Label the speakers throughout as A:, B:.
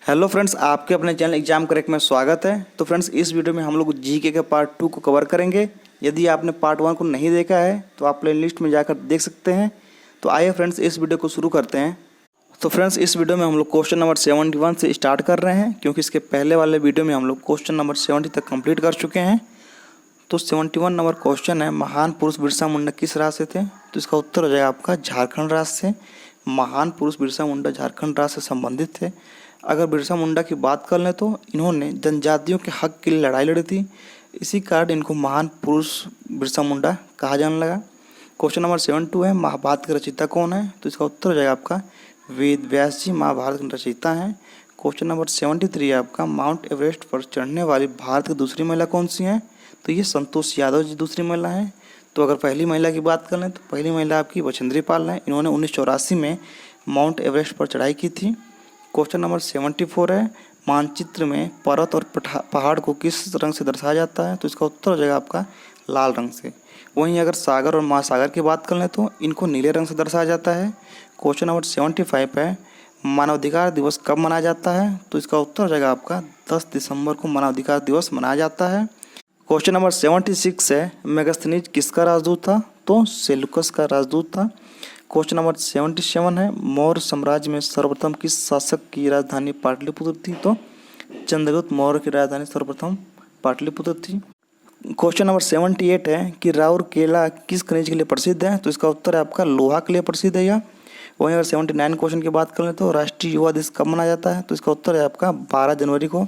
A: Hello friends, आपके अपने channel exam correct में स्वागत है। तो फ्रेंड्स, इस वीडियो में हम लोग जीके के पार्ट 2 को कवर करेंगे। यदि आपने पार्ट 1 को नहीं देखा है तो आप प्ले लिस्ट में जाकर देख सकते हैं। तो आइए फ्रेंड्स, इस वीडियो को शुरू करते हैं। तो फ्रेंड्स, इस वीडियो में हम लोग क्वेश्चन नंबर 71 से स्टार्ट कर रहे हैं, क्योंकि इसके पहले वाले वीडियो में हम लोग क्वेश्चन नंबर 70 तक कंप्लीट कर चुके हैं। तो 71 नंबर क्वेश्चन है, महान पुरुष बिरसा मुंडा किस राज्य से थे? तो इसका उत्तर हो जाएगा आपका झारखंड राज्य से। महान पुरुष बिरसा मुंडा झारखंड राज्य से संबंधित थे। अगर बिरसा मुंडा की बात कर लें तो इन्होंने जनजातियों के हक के लिए लड़ाई लड़ी थी, इसी कारण इनको महान पुरुष बिरसा मुंडा कहा जाने लगा। क्वेश्चन नंबर 72 है, महाभारत के रचयिता कौन है? तो इसका उत्तर हो जाएगा आपका वेद व्यास जी महाभारत के रचयिता हैं। क्वेश्चन नंबर 73 है आपका, माउंट एवरेस्ट पर चढ़ने वाली भारत की दूसरी महिला कौन सी है? तो ये संतोष यादव जी दूसरी महिला हैं। तो अगर पहली महिला की बात कर लें तो पहली महिला आपकी बछेंद्री पाल है। इन्होंने 1984 में माउंट एवरेस्ट पर चढ़ाई की थी। क्वेश्चन नंबर 74 है, मानचित्र में पर्वत और पहाड़ को किस रंग से दर्शाया जाता है? तो इसका उत्तर हो जाएगा आपका लाल रंग से। वहीं अगर सागर और महासागर की बात कर लें तो इनको नीले रंग से दर्शाया जाता है। क्वेश्चन नंबर 75 है, मानवाधिकार दिवस कब मनाया जाता है? तो इसका उत्तर हो जाएगा आपका 10 दिसंबर को मानवाधिकार दिवस मनाया जाता है। क्वेश्चन नंबर 76 है, मेगास्थनीज किसका राजदूत था? तो सेल्यूकस का राजदूत था। क्वेश्चन नंबर 77 है, मौर्य साम्राज्य में सर्वप्रथम किस शासक की राजधानी पाटलिपुत्र थी? तो चंद्रगुप्त मौर्य की राजधानी सर्वप्रथम पाटलिपुत्र थी। क्वेश्चन नंबर 78 है कि राउरकेला किस खनिज के लिए प्रसिद्ध है? तो इसका उत्तर है आपका लोहा के लिए प्रसिद्ध है यह। वहीं अगर 79 क्वेश्चन की बात करें तो राष्ट्रीय युवा दिवस कब मनाया जाता है? तो इसका उत्तर है आपका 12 जनवरी को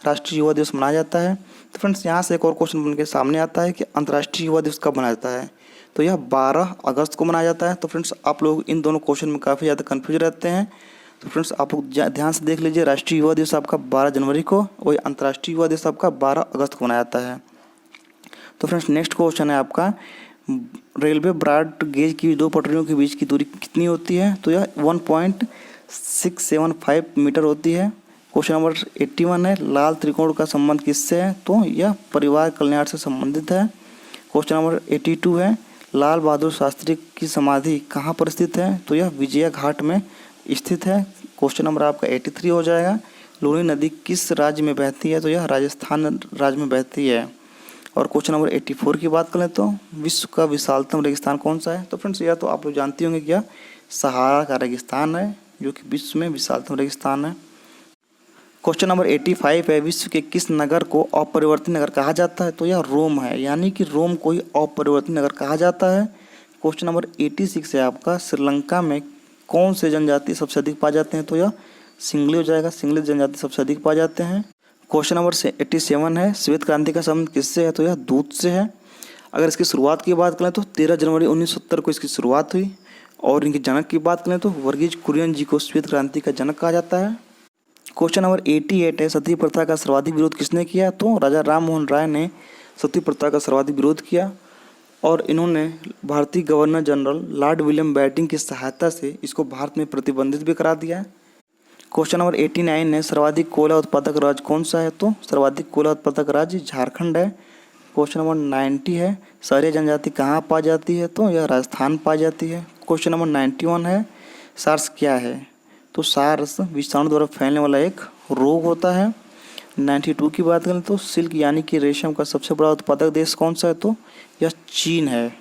A: राष्ट्रीय युवा दिवस मनाया जाता है। तो फ्रेंड्स, यहाँ से एक और क्वेश्चन बन के सामने आता है कि अंतर्राष्ट्रीय युवा दिवस कब मनाया जाता है? तो यह 12 अगस्त को मनाया जाता है। तो फ्रेंड्स, आप लोग इन दोनों क्वेश्चन में काफ़ी ज़्यादा कन्फ्यूज रहते हैं। तो फ्रेंड्स, आप लोग ध्यान से देख लीजिए, राष्ट्रीय युवा दिवस आपका 12 जनवरी को, वही अंतर्राष्ट्रीय युवा दिवस आपका 12 अगस्त को मनाया जाता है। तो फ्रेंड्स, नेक्स्ट क्वेश्चन है आपका, रेलवे ब्रॉड गेज की दो पटरियों के बीच की दूरी कितनी होती है? तो यह 1.675 मीटर होती है। क्वेश्चन नंबर 81 है, लाल त्रिकोण का संबंध किससे है? तो यह परिवार कल्याण से संबंधित है। क्वेश्चन नंबर 82 है, लाल बहादुर शास्त्री की समाधि कहाँ पर स्थित है? तो यह विजया घाट में स्थित है। क्वेश्चन नंबर आपका 83 हो जाएगा, लूनी नदी किस राज्य में बहती है? तो यह राजस्थान राज्य में बहती है। और क्वेश्चन नंबर 84 की बात करें तो विश्व का विशालतम रेगिस्तान कौन सा है? तो फ्रेंड्स, यह तो आप लोग जानते होंगे कि यह सहारा का रेगिस्तान है, जो कि विश्व में विशालतम रेगिस्तान है। क्वेश्चन नंबर 85 है, विश्व के किस नगर को अपरिवर्तित नगर कहा जाता है? तो यह रोम है, यानी कि रोम को ही अपरिवर्तित नगर कहा जाता है। क्वेश्चन नंबर 86 है आपका, श्रीलंका में कौन से जनजाति सबसे अधिक पाए जाते हैं? तो यह सिंगली हो जाएगा, सिंगली जनजाति सबसे अधिक पाए जाते हैं। क्वेश्चन नंबर 87 है, श्वेत क्रांति का संबंध किससे है? तो यह दूध से है। अगर इसकी शुरुआत की बात करें तो 13 जनवरी 1970 को इसकी शुरुआत हुई। और इनके जनक की बात करें तो वर्गीज कुरियन जी को श्वेत क्रांति का जनक कहा जाता है। क्वेश्चन नंबर 88 है, सती प्रथा का सर्वाधिक विरोध किसने किया? तो राजा राम मोहन राय ने सती प्रथा का सर्वाधिक विरोध किया, और इन्होंने भारतीय governor general Lord William Bentinck की सहायता से इसको भारत में प्रतिबंधित भी करा दिया है। क्वेश्चन नंबर 89 है, सर्वाधिक कोयला उत्पादक राज्य कौन सा है? तो सर्वाधिक कोयला उत्पादक राज्य झारखंड है। क्वेश्चन नंबर 90 है, सारी जनजाति कहाँ पाई जाती है? तो यह राजस्थान पाई जाती है। क्वेश्चन नंबर 91 है, सार्स क्या है? तो सार्स विषाणु द्वारा फैलने वाला एक रोग होता है। 92 की बात करें तो सिल्क यानी कि रेशम का सबसे बड़ा उत्पादक देश कौन सा है? तो यह चीन है।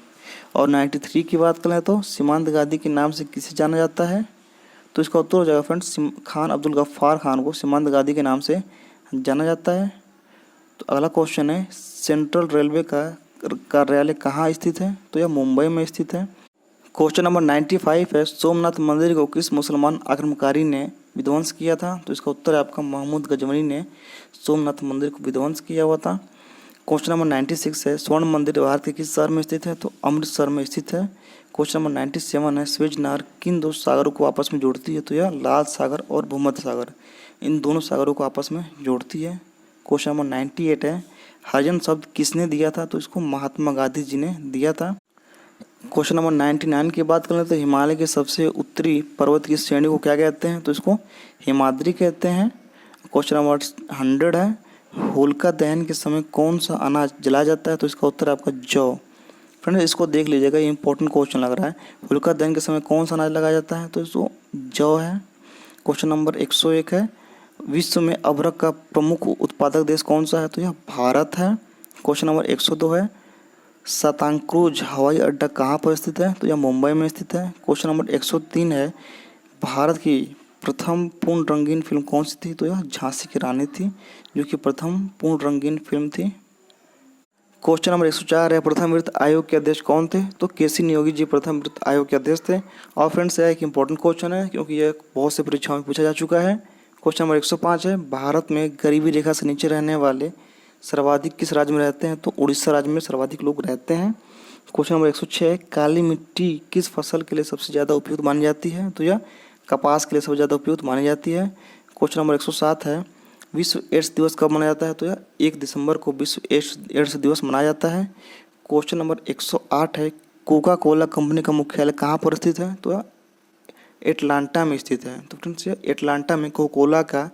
A: और 93 की बात करें तो सीमांत गादी के नाम से किसे जाना जाता है? तो इसका उत्तर हो जाएगा फ्रेंड्स, खान अब्दुल गफ्फार खान को सीमांत गादी के नाम से जाना जाता है। तो अगला क्वेश्चन है, सेंट्रल रेलवे का कार्यालय कहाँ स्थित है? तो यह मुंबई में स्थित है। क्वेश्चन नंबर 95 है, सोमनाथ मंदिर को किस मुसलमान आक्रमणकारी ने विध्वंस किया था? तो इसका उत्तर है आपका महमूद गजनवी ने सोमनाथ मंदिर को विध्वंस किया हुआ था। क्वेश्चन नंबर 96 है, स्वर्ण मंदिर भारत के किस शहर में स्थित है? तो अमृतसर में स्थित है। क्वेश्चन नंबर 97 है, स्वेज नहर किन दो सागरों को आपस में जोड़ती है? तो यह लाल सागर और भूमध्य सागर, इन दोनों सागरों को आपस में जोड़ती है। क्वेश्चन नंबर 98 है, हरिजन शब्द किसने दिया था? तो इसको महात्मा गांधी जी ने दिया था। क्वेश्चन नंबर 99 की बात करें तो हिमालय के सबसे उत्तरी पर्वत की श्रेणी को क्या कहते हैं? तो इसको हिमाद्री कहते हैं। क्वेश्चन नंबर 100 है, होलिका दहन के समय कौन सा अनाज जलाया जाता है? तो इसका उत्तर है आपका जौ। फ्रेंड्स, इसको देख लीजिएगा, ये इंपॉर्टेंट क्वेश्चन लग रहा है। होलिका दहन के समय कौन सा अनाज लगाया जाता है? तो इसको जौ है। क्वेश्चन नंबर 101 है, विश्व में अभ्रक का प्रमुख उत्पादक देश कौन सा है? तो यह भारत है। क्वेश्चन नंबर 102 है, सांताक्रूज हवाई अड्डा कहाँ पर स्थित है? तो यह मुंबई में स्थित है। क्वेश्चन नंबर 103 है, भारत की प्रथम पूर्ण रंगीन फिल्म कौन सी थी? तो यह झांसी की रानी थी, जो कि प्रथम पूर्ण रंगीन फिल्म थी। क्वेश्चन नंबर 104 है, प्रथम वित्त आयोग के अध्यक्ष कौन थे? तो केसी नियोगी जी प्रथम वित्त आयोग के अध्यक्ष थे। और फ्रेंड्स, यह एक इंपॉर्टेंट क्वेश्चन है क्योंकि यह बहुत से परीक्षाओं में पूछा जा चुका है। क्वेश्चन नंबर 105 है, भारत में गरीबी रेखा से नीचे रहने वाले सर्वाधिक किस राज्य में रहते हैं? तो उड़ीसा राज्य में सर्वाधिक लोग रहते हैं। क्वेश्चन नंबर 106, काली मिट्टी किस फसल के लिए सबसे ज़्यादा उपयुक्त मानी जाती है? तो यह कपास के लिए सबसे ज़्यादा उपयुक्त मानी जाती है। क्वेश्चन नंबर 107 है, विश्व एड्स दिवस कब मनाया जाता है? तो यह 1 दिसंबर को विश्व एड्स दिवस मनाया जाता है। क्वेश्चन नंबर 108 है, कोका कोला कंपनी का मुख्यालय कहाँ पर स्थित है? तो यह एटलांटा में स्थित है। तो फ्रेंड्स, एटलांटा में कोका कोला का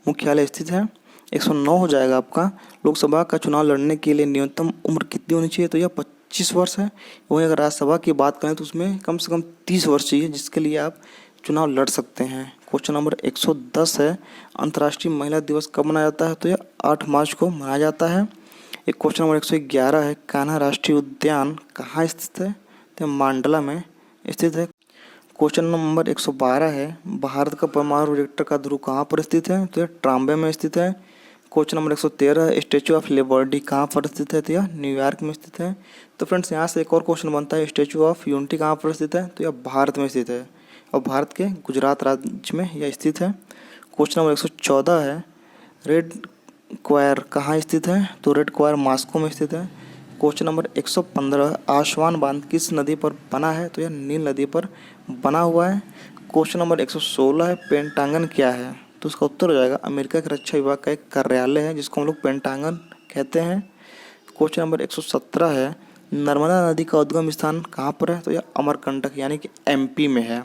A: मुख्यालय स्थित है। 109 हो जाएगा आपका, लोकसभा का चुनाव लड़ने के लिए न्यूनतम उम्र कितनी होनी चाहिए? तो यह 25 वर्ष है। वहीं अगर राज्यसभा की बात करें तो उसमें कम से कम 30 वर्ष चाहिए, जिसके लिए आप चुनाव लड़ सकते हैं। क्वेश्चन नंबर 110 है, अंतर्राष्ट्रीय महिला दिवस कब मनाया जाता है? तो यह 8 मार्च को मनाया जाता है। एक क्वेश्चन नंबर 111 है, कान्हा राष्ट्रीय उद्यान कहाँ स्थित है? तो मांडला में स्थित है। क्वेश्चन नंबर 112 है, भारत का परमाणु रिएक्टर का ध्रुव कहाँ पर स्थित है? तो यह ट्राम्बे में स्थित है। क्वेश्चन नंबर 113 है, स्टैचू ऑफ लिबर्टी कहाँ पर स्थित है? तो यह न्यूयॉर्क में स्थित है। तो फ्रेंड्स, यहाँ से एक और क्वेश्चन बनता है, स्टैचू ऑफ यूनिटी कहाँ पर स्थित है? तो यह भारत में स्थित है और भारत के गुजरात राज्य में यह स्थित है। क्वेश्चन नंबर 114 है, रेड क्वायर कहाँ स्थित है? तो रेड क्वायर मॉस्को में स्थित है। क्वेश्चन नंबर 115, आसवान बांध किस नदी पर बना है? तो यह नील नदी पर बना हुआ है। क्वेश्चन नंबर 116 है, पेंटागन क्या है? तो उसका उत्तर हो जाएगा अमेरिका के रक्षा विभाग का एक कार्यालय है, जिसको हम लोग पेंटागन कहते हैं। क्वेश्चन नंबर 117 है, नर्मदा नदी का उद्गम स्थान कहाँ पर है? तो यह अमरकंटक यानी कि एमपी में है।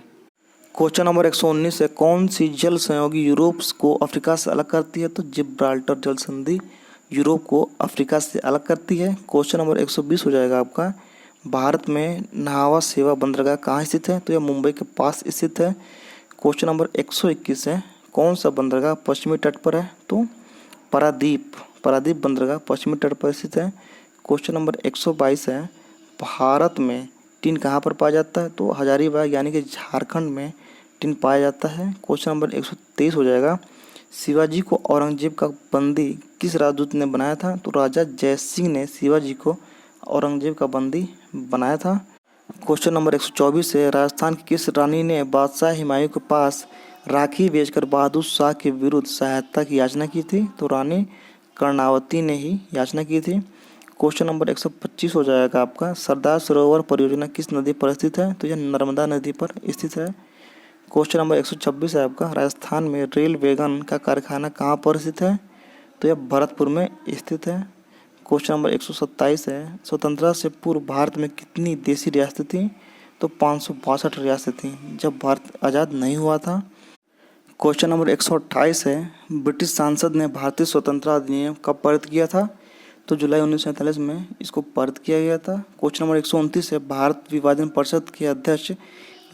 A: क्वेश्चन नंबर 119 है, कौन सी जल संयोगी यूरोप को अफ्रीका से अलग करती है? तो जिब्राल्टर जल संधि यूरोप को अफ्रीका से अलग करती है। क्वेश्चन नंबर 120 हो जाएगा आपका, भारत में न्हावा शेवा बंदरगाह कहाँ स्थित है? तो यह मुंबई के पास स्थित है। क्वेश्चन नंबर 121 है, कौन सा बंदरगाह पश्चिमी तट पर है? तो पारादीप बंदरगाह पश्चिमी तट पर स्थित है। क्वेश्चन नंबर 122 है, भारत में टिन कहाँ पर पाया जाता है? तो हजारीबाग यानी कि झारखंड में टिन पाया जाता है। क्वेश्चन नंबर 123 हो जाएगा, शिवाजी को औरंगजेब का बंदी किस राजदूत ने बनाया था? तो राजा जयसिंह ने शिवाजी को औरंगजेब का बंदी बनाया था। क्वेश्चन नंबर 124 है, राजस्थान की किस रानी ने बादशाह हुमायूं के पास राखी भेजकर बहादुर शाह के विरुद्ध सहायता की याचना की थी? तो रानी कर्णावती ने ही याचना की थी। क्वेश्चन नंबर 125 हो जाएगा आपका, सरदार सरोवर परियोजना किस नदी पर स्थित है? तो यह नर्मदा नदी पर स्थित है। क्वेश्चन नंबर 126 है आपका, राजस्थान में रेल वैगन का कारखाना कहाँ पर स्थित है? तो यह भरतपुर में स्थित है। क्वेश्चन नंबर 127 है, स्वतंत्रता से पूर्व भारत में कितनी देशी रियासतें थीं? तो 562 रियासतें थीं जब भारत आज़ाद नहीं हुआ था। क्वेश्चन नंबर 128 है, ब्रिटिश संसद ने भारतीय स्वतंत्रता अधिनियम कब पारित किया था? तो जुलाई 1947 में इसको पारित किया गया था। क्वेश्चन नंबर 129 है, भारत विभाजन परिषद के अध्यक्ष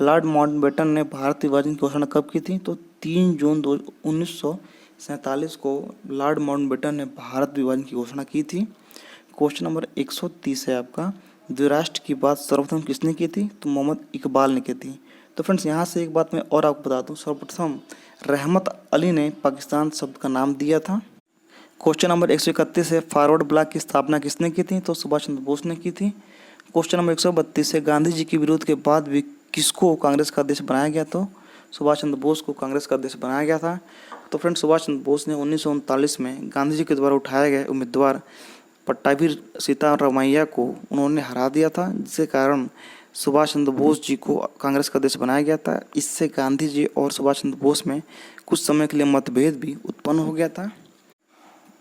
A: लॉर्ड माउंटबेटन ने भारत विभाजन की घोषणा कब की थी? तो 3 जून 1947 को लॉर्ड माउंटबेटन ने भारत विभाजन की घोषणा की थी। क्वेश्चन नंबर 130 है आपका, द्विराष्ट्र की बात सर्वप्रथम किसने की थी? तो मोहम्मद इकबाल ने की थी। तो फ्रेंड्स, यहाँ से एक बात मैं और आपको बता दूँ, सर्वप्रथम रहमत अली ने पाकिस्तान शब्द का नाम दिया था। क्वेश्चन नंबर 131 है, फॉरवर्ड ब्लॉक की स्थापना किसने की थी? तो सुभाष चंद्र बोस ने की थी। क्वेश्चन नंबर 132 है, गांधी जी के विरोध के बाद भी किसको कांग्रेस का अध्यक्ष बनाया गया? तो सुभाष चंद्र बोस को कांग्रेस का अध्यक्ष बनाया गया था। तो फ्रेंड्स, सुभाष चंद्र बोस ने 1939 में गांधी जी के द्वारा उठाए गए उम्मीदवार पट्टाभी सीतारामैया को उन्होंने हरा दिया था, जिसके कारण सुभाष चंद्र बोस जी को कांग्रेस का अध्यक्ष बनाया गया था। इससे गांधी जी और सुभाष चंद्र बोस में कुछ समय के लिए मतभेद भी उत्पन्न हो गया था।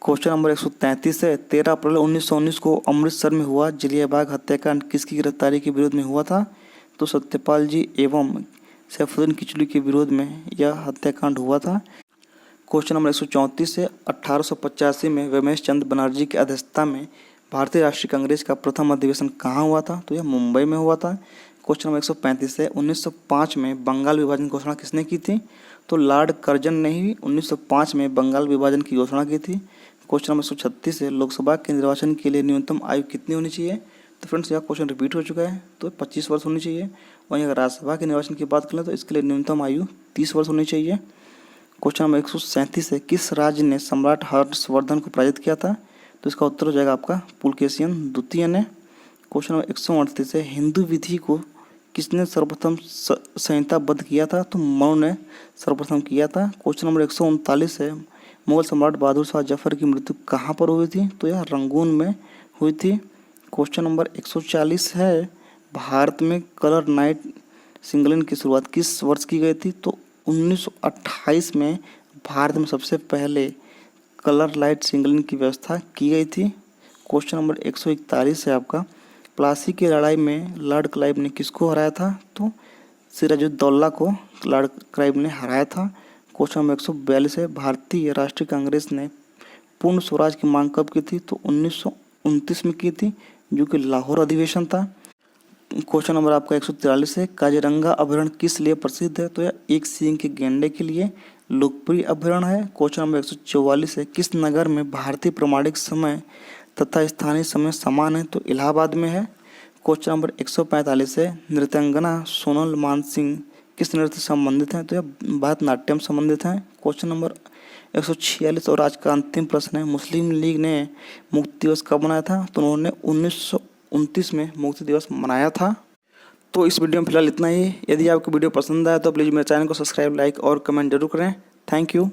A: क्वेश्चन नंबर 133 है, 13 अप्रैल 1919 को अमृतसर में हुआ जलियांवाला हत्याकांड किसकी गिरफ्तारी के विरोध में हुआ था? तो सत्यपाल जी एवं सैफुद्दीन किचलू के विरोध में यह हत्याकांड हुआ था। क्वेश्चन नंबर 134 है, 1885 में रमेश चंद्र बनर्जी की अध्यक्षता में भारतीय राष्ट्रीय कांग्रेस का प्रथम अधिवेशन कहाँ हुआ था? तो यह मुंबई में हुआ था। क्वेश्चन नंबर 135 है 1905 में बंगाल विभाजन की घोषणा किसने की थी? तो लॉर्ड कर्जन ने ही 1905 में बंगाल विभाजन की घोषणा की थी। क्वेश्चन नंबर 136 है लोकसभा के निर्वाचन के लिए न्यूनतम आयु कितनी होनी चाहिए? तो फ्रेंड्स यहाँ क्वेश्चन रिपीट हो चुका है, तो 25 वर्ष होनी चाहिए। वहीं अगर राज्यसभा के निर्वाचन की बात करें तो इसके लिए न्यूनतम आयु 30 वर्ष होनी चाहिए। क्वेश्चन नंबर 137 है किस राज्य ने सम्राट हर्षवर्धन को पराजित किया था? तो इसका उत्तर हो जाएगा आपका पुलकेशियन द्वितीय ने। क्वेश्चन नंबर 138 है हिंदू विधि को किसने सर्वप्रथम संहिताबद्ध किया था? तो मनु ने सर्वप्रथम किया था। क्वेश्चन नंबर 139 है मुगल सम्राट बहादुर शाह जफर की मृत्यु कहाँ पर हुई थी? तो यह रंगून में हुई थी। क्वेश्चन नंबर 140 है भारत में कलर नाइट सिंगलिन की शुरुआत किस वर्ष की गई थी? तो 1928 में भारत में सबसे पहले कलर लाइट सिंगलिन की व्यवस्था की गई थी। क्वेश्चन नंबर 141 है आपका प्लासी की लड़ाई में लॉर्ड क्लाइव ने किसको हराया था? तो सिराजुद्दौला को लॉर्ड क्लाइव ने हराया था। क्वेश्चन नंबर 142 है भारतीय राष्ट्रीय कांग्रेस ने पूर्ण स्वराज की मांग कब की थी? तो 1929 में की थी, जो कि लाहौर अधिवेशन था। क्वेश्चन नंबर आपका 143 है काजीरंगा अभयारण्य किस लिए प्रसिद्ध है? तो यह एक सींग के गैंडे के लिए लोकप्रिय अभयारण्य है। क्वेश्चन नंबर 144 है किस नगर में भारतीय प्रमाणिक समय तथा स्थानीय समय समान है? तो इलाहाबाद में है। क्वेश्चन नंबर 145 है नृत्यांगना सोनल मानसिंह किस नृत्य से संबंधित है? तो यह भरतनाट्यम संबंधित है। क्वेश्चन नंबर 146 और आज का अंतिम प्रश्न है मुस्लिम लीग ने मुक्ति दिवस कब मनाया था? तो उन्होंने 1929 में मुक्ति दिवस मनाया था। तो इस वीडियो में फिलहाल इतना ही। यदि आपको वीडियो पसंद आया तो प्लीज़ मेरे चैनल को सब्सक्राइब, लाइक और कमेंट जरूर करें। Thank you.